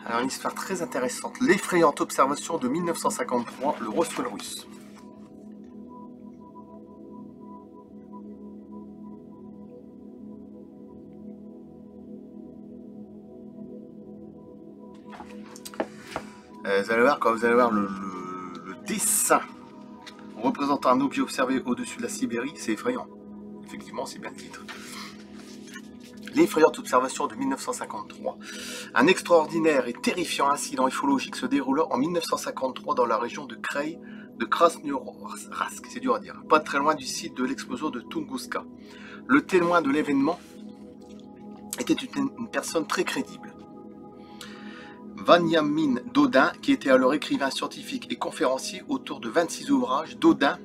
Alors, une histoire très intéressante. L'effrayante observation de 1953, le Roswell russe. Vous allez voir, quand vous allez voir le dessin représentant un objet observé au-dessus de la Sibérie, c'est effrayant. Effectivement, c'est bien le titre. L'effrayante observation de 1953. Un extraordinaire et terrifiant incident ufologique se déroula en 1953 dans la région de Krasnoyarsk, c'est dur à dire, pas très loin du site de l'explosion de Tunguska. Le témoin de l'événement était une personne très crédible. Veniamin Dodin, qui était alors écrivain scientifique et conférencier, auteur de 26 ouvrages. Dodin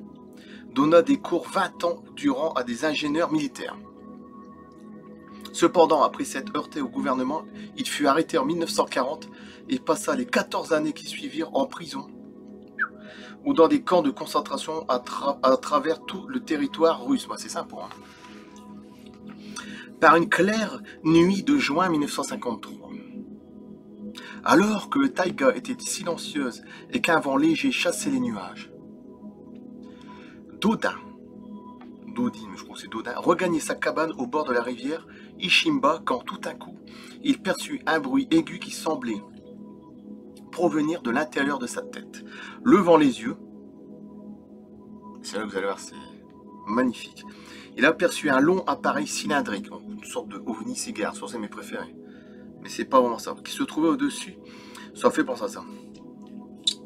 donna des cours 20 ans durant à des ingénieurs militaires. Cependant, après s'être heurté au gouvernement, il fut arrêté en 1940 et passa les 14 années qui suivirent en prison ou dans des camps de concentration à travers tout le territoire russe. C'est sympa, hein. Par une claire nuit de juin 1953, alors que le taïga était silencieuse et qu'un vent léger chassait les nuages, Dodin regagnait sa cabane au bord de la rivière Ishimba quand tout à coup, il perçut un bruit aigu qui semblait provenir de l'intérieur de sa tête. Levant les yeux, c'est là que vous allez voir, c'est magnifique, il aperçut un long appareil cylindrique, une sorte de ovni cigare, c'est mes préférés, mais c'est pas vraiment ça, qui se trouvait au-dessus, ça fait penser à ça,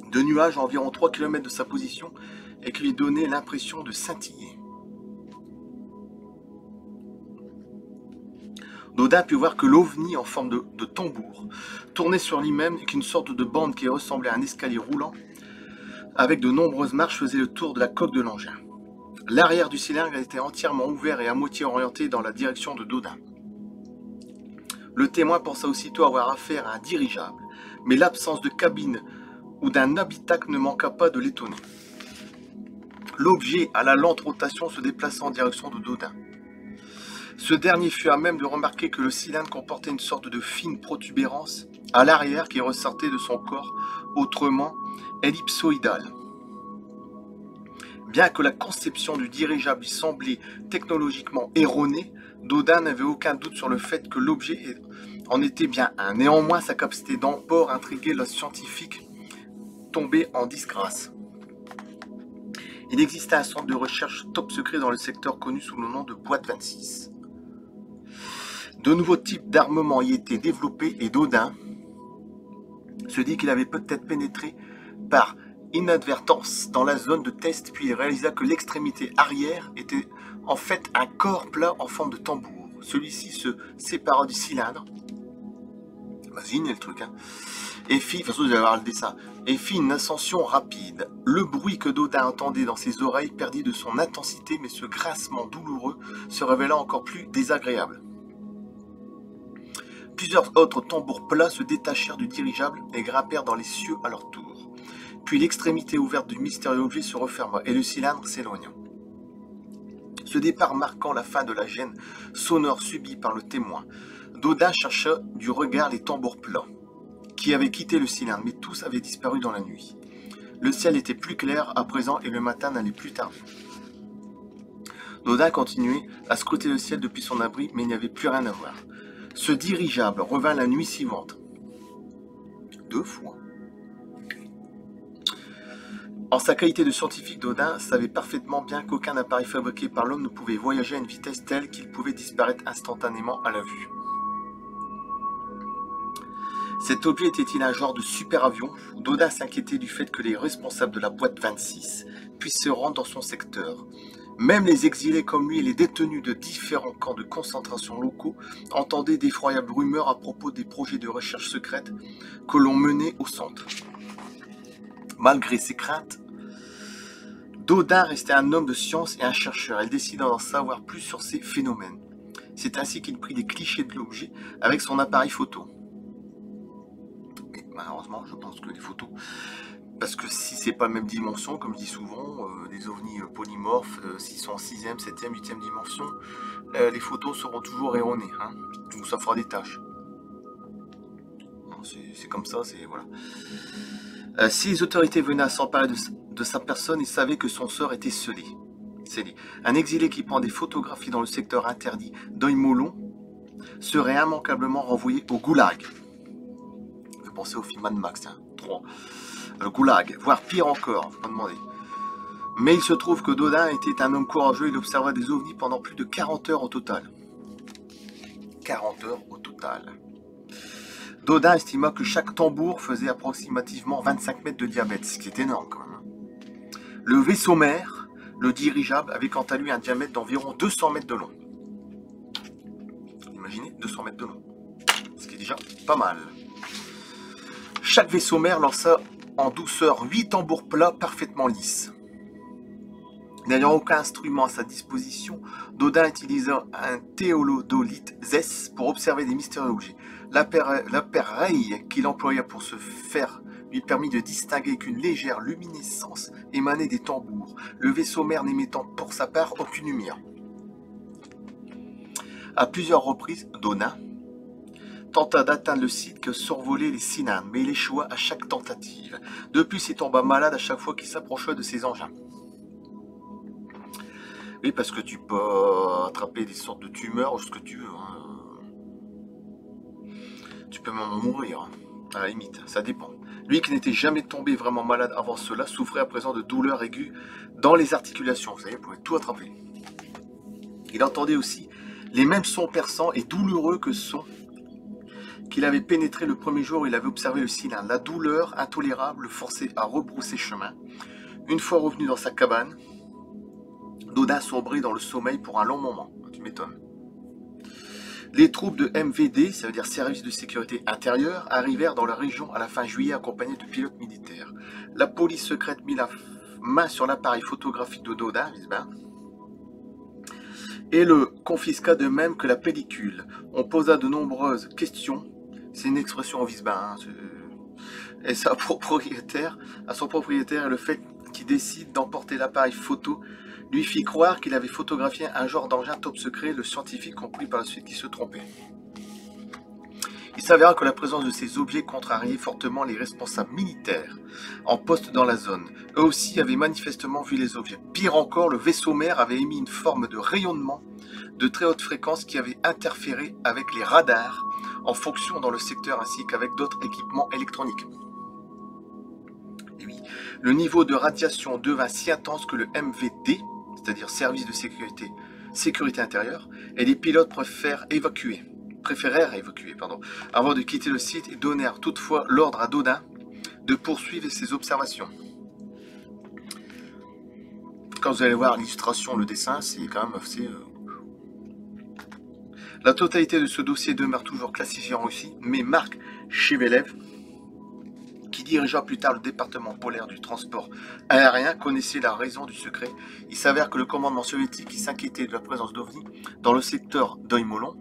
de nuages à environ 3 km de sa position et qui lui donnait l'impression de scintiller. Dodin put voir que l'ovni en forme de tambour tournait sur lui-même et qu'une sorte de bande qui ressemblait à un escalier roulant avec de nombreuses marches faisait le tour de la coque de l'engin. L'arrière du cylindre était entièrement ouvert et à moitié orienté dans la direction de Dodin. Le témoin pensa aussitôt avoir affaire à un dirigeable, mais l'absence de cabine ou d'un habitacle ne manqua pas de l'étonner. L'objet à la lente rotation se déplaça en direction de Dodin. Ce dernier fut à même de remarquer que le cylindre comportait une sorte de fine protubérance à l'arrière qui ressortait de son corps, autrement ellipsoïdale. Bien que la conception du dirigeable lui semblait technologiquement erronée, Dodin n'avait aucun doute sur le fait que l'objet en était bien un. Néanmoins, sa capacité d'emport intriguait le scientifique tombé en disgrâce. Il existait un centre de recherche top secret dans le secteur connu sous le nom de Boîte 26. De nouveaux types d'armements y étaient développés et Dodin se dit qu'il avait peut-être pénétré par inadvertance dans la zone de test, puis il réalisa que l'extrémité arrière était en fait un corps plat en forme de tambour. Celui-ci se sépara du cylindre, imaginez le truc, hein, et fit, de toute façon vous allez voir le dessin, et fit une ascension rapide. Le bruit que Dodin entendait dans ses oreilles perdit de son intensité, mais ce grincement douloureux se révéla encore plus désagréable. Plusieurs autres tambours plats se détachèrent du dirigeable et grimpèrent dans les cieux à leur tour. Puis l'extrémité ouverte du mystérieux objet se referma et le cylindre s'éloigna. Ce départ marquant la fin de la gêne sonore subie par le témoin, Dodin chercha du regard les tambours plats qui avaient quitté le cylindre, mais tous avaient disparu dans la nuit. Le ciel était plus clair à présent et le matin n'allait plus tarder. Dodin continuait à scruter le ciel depuis son abri, mais il n'y avait plus rien à voir. Ce dirigeable revint la nuit suivante. 2 fois. En sa qualité de scientifique, Dodin savait parfaitement bien qu'aucun appareil fabriqué par l'homme ne pouvait voyager à une vitesse telle qu'il pouvait disparaître instantanément à la vue. Cet objet était-il un genre de super avion? Dodin s'inquiétait du fait que les responsables de la boîte 26 puissent se rendre dans son secteur. Même les exilés comme lui et les détenus de différents camps de concentration locaux entendaient d'effroyables rumeurs à propos des projets de recherche secrète que l'on menait au centre. Malgré ses craintes, Dodin restait un homme de science et un chercheur. Il décida d'en savoir plus sur ces phénomènes. C'est ainsi qu'il prit des clichés de l'objet avec son appareil photo. Mais malheureusement, je pense que les photos... Parce que si c'est pas la même dimension, comme je dis souvent, des ovnis polymorphes, s'ils sont en 6e, 7e, 8e dimension, les photos seront toujours erronées, hein, donc ça fera des tâches. C'est comme ça, c'est voilà. Si les autorités venaient à s'emparer de sa personne, ils savaient que son sort était scellé. Un exilé qui prend des photographies dans le secteur interdit d'Oïmolon serait immanquablement renvoyé au goulag. Vous pensez au film Mad Max, 3. Le goulag, voire pire encore, faut pas demander. Mais il se trouve que Dodin était un homme courageux, il observa des ovnis pendant plus de 40 heures au total. 40 heures au total. Dodin estima que chaque tambour faisait approximativement 25 mètres de diamètre, ce qui est énorme quand même. Le vaisseau mère, le dirigeable, avait quant à lui un diamètre d'environ 200 mètres de long. Imaginez, 200 mètres de long. Ce qui est déjà pas mal. Chaque vaisseau mère lança en douceur 8 tambours plats parfaitement lisses. N'ayant aucun instrument à sa disposition, Dodin utilisa un théodolite ZES pour observer des mystérieux objets. L'appareil qu'il employa pour ce faire lui permit de distinguer qu'une légère luminescence émanait des tambours, le vaisseau mère n'émettant pour sa part aucune lumière. À plusieurs reprises, Dodin tenta d'atteindre le site que survolaient les Sinanes, mais il échoua à chaque tentative. De plus, il tomba malade à chaque fois qu'il s'approcha de ses engins. Oui, parce que tu peux attraper des sortes de tumeurs ou ce que tu veux. Tu peux même mourir, à la limite, ça dépend. Lui qui n'était jamais tombé vraiment malade avant cela, souffrait à présent de douleurs aiguës dans les articulations. Vous savez, il pouvait tout attraper. Il entendait aussi les mêmes sons perçants et douloureux que ceux qu'il avait pénétré le premier jour où il avait observé le cylindre. La douleur intolérable le forçait à rebrousser chemin. Une fois revenu dans sa cabane, Dodin sombrit dans le sommeil pour un long moment. Tu m'étonnes. Les troupes de MVD, ça veut dire Service de Sécurité Intérieure, arrivèrent dans la région à la fin juillet accompagnés de pilotes militaires. La police secrète mit la main sur l'appareil photographique de Dodin, et le confisqua de même que la pellicule. On posa de nombreuses questions, c'est une expression en visbain, et à son propriétaire, et le fait qu'il décide d'emporter l'appareil photo lui fit croire qu'il avait photographié un genre d'engin top secret. Le scientifique comprit par la suite qu'il se trompait. Il s'avéra que la présence de ces objets contrariait fortement les responsables militaires en poste dans la zone. Eux aussi avaient manifestement vu les objets. Pire encore, le vaisseau mère avait émis une forme de rayonnement de très haute fréquence qui avait interféré avec les radars en fonction dans le secteur ainsi qu'avec d'autres équipements électroniques. Et oui, le niveau de radiation devint si intense que le MVD, c'est-à-dire Service de Sécurité Intérieure, et les pilotes préférèrent évacuer, avant de quitter le site et donnèrent toutefois l'ordre à Dodin de poursuivre ses observations. Quand vous allez voir l'illustration, le dessin, c'est quand même assez... La totalité de ce dossier demeure toujours classifiée en Russie, mais Marc Chevelev, qui dirigea plus tard le département polaire du transport aérien, connaissait la raison du secret. Il s'avère que le commandement soviétique, qui s'inquiétait de la présence d'OVNI dans le secteur d'Oïmolon,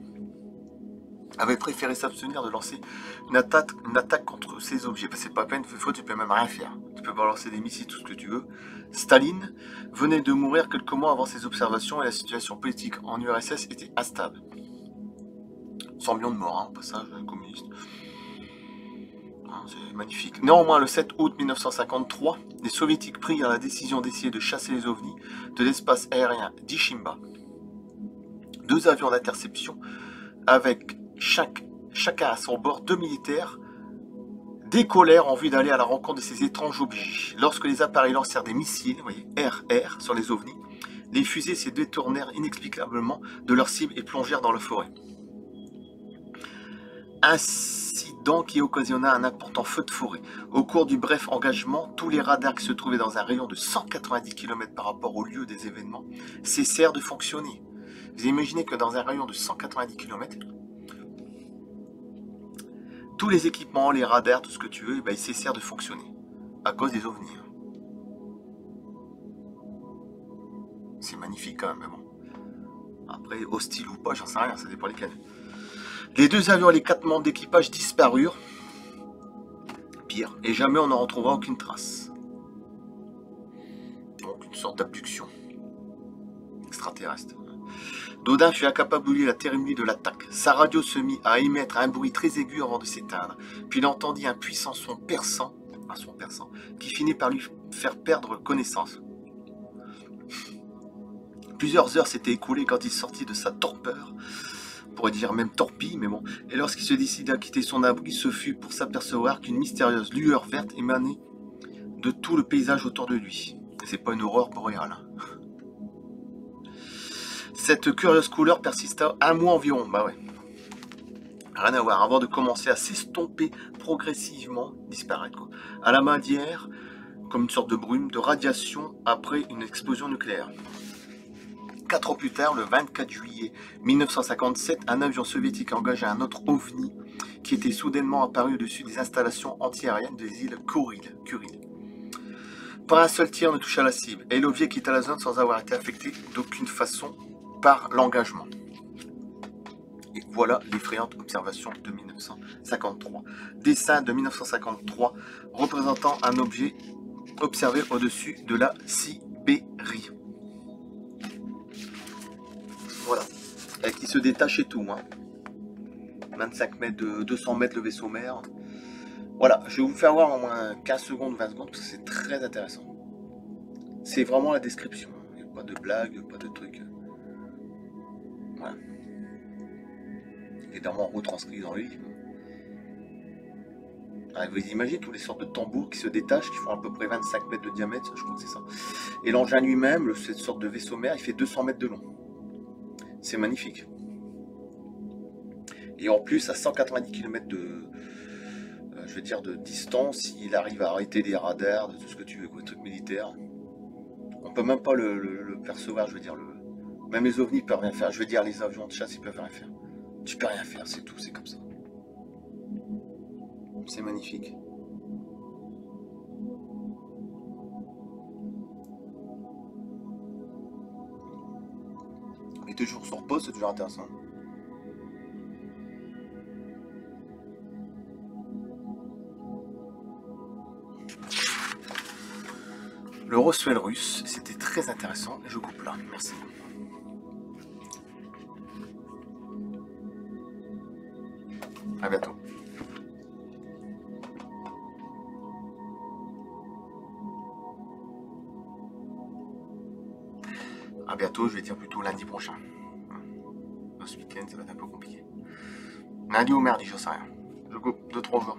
avait préféré s'abstenir de lancer une attaque contre ces objets. Parce que c'est pas à peine, des fois tu peux même rien faire. Tu peux balancer des missiles, tout ce que tu veux. Staline venait de mourir quelques mois avant ces observations et la situation politique en URSS était instable. 100 millions de morts, au passage, communiste. C'est magnifique. Néanmoins, le 7 août 1953, les soviétiques prirent la décision d'essayer de chasser les ovnis de l'espace aérien d'Ishimba. 2 avions d'interception, avec chacun à son bord 2 militaires, décollèrent en vue d'aller à la rencontre de ces étranges objets. Lorsque les appareils lancèrent des missiles, vous voyez, RR, sur les ovnis, les fusées se détournèrent inexplicablement de leur cible et plongèrent dans la forêt. Incident qui occasionna un important feu de forêt. Au cours du bref engagement, tous les radars qui se trouvaient dans un rayon de 190 km par rapport au lieu des événements cessèrent de fonctionner. Vous imaginez que dans un rayon de 190 km, tous les équipements, les radars, tout ce que tu veux, ils cessèrent de fonctionner à cause des ovnis. C'est magnifique quand même, mais bon. Après, hostile ou pas, j'en sais rien, ça dépend lesquels. Les 2 avions et les 4 membres d'équipage disparurent. Pire, et jamais on n'en retrouvera aucune trace. Donc une sorte d'abduction extraterrestre. Dodin fut accablé la terrible nuit de l'attaque. Sa radio se mit à émettre un bruit très aigu avant de s'éteindre. Puis il entendit un puissant son perçant, qui finit par lui faire perdre connaissance. Plusieurs heures s'étaient écoulées quand il sortit de sa torpeur, on pourrait dire même torpille, mais bon. Et lorsqu'il se décida à quitter son abri, ce fut pour s'apercevoir qu'une mystérieuse lueur verte émanait de tout le paysage autour de lui. C'est pas une aurore boréale. Cette curieuse couleur persista un mois environ, bah ouais. Rien à voir, avant de commencer à s'estomper progressivement, disparaître quoi. À la main d'hier, comme une sorte de brume, de radiation après une explosion nucléaire. 4 ans plus tard, le 24 juillet 1957, un avion soviétique engagea un autre OVNI qui était soudainement apparu au-dessus des installations antiaériennes des îles Kuril. Pas un seul tir ne toucha la cible, et l'objet quitta la zone sans avoir été affecté d'aucune façon par l'engagement. Et voilà l'effrayante observation de 1953. Dessin de 1953 représentant un objet observé au-dessus de la Sibérie. Voilà. Et qui se détache et tout. Hein. 25 mètres, 200 mètres le vaisseau mère. Voilà, je vais vous faire voir en moins 15 secondes, 20 secondes, parce que c'est très intéressant. C'est vraiment la description. Il n'y a pas de blague, pas de truc. Voilà. Évidemment retranscrit dans le livre. Alors, vous imaginez tous les sortes de tambours qui se détachent, qui font à peu près 25 mètres de diamètre, je crois que c'est ça. Et l'engin lui-même, cette sorte de vaisseau mère, il fait 200 mètres de long. C'est magnifique. Et en plus, à 190 km de distance, il arrive à arrêter des radars, de tout ce que tu veux, quoi, truc militaire. On peut même pas le percevoir, même les ovnis peuvent rien faire. Les avions de chasse, ils peuvent rien faire. Tu peux rien faire, c'est tout, c'est comme ça. C'est magnifique. Et toujours sur pause, c'est toujours intéressant. Le Roswell russe, c'était très intéressant. Et je coupe là, merci. À bientôt. À bientôt, je vais dire plutôt lundi prochain. Ce week-end, ça va être un peu compliqué. Lundi ou mardi, je sais rien. Je coupe 2-3 jours.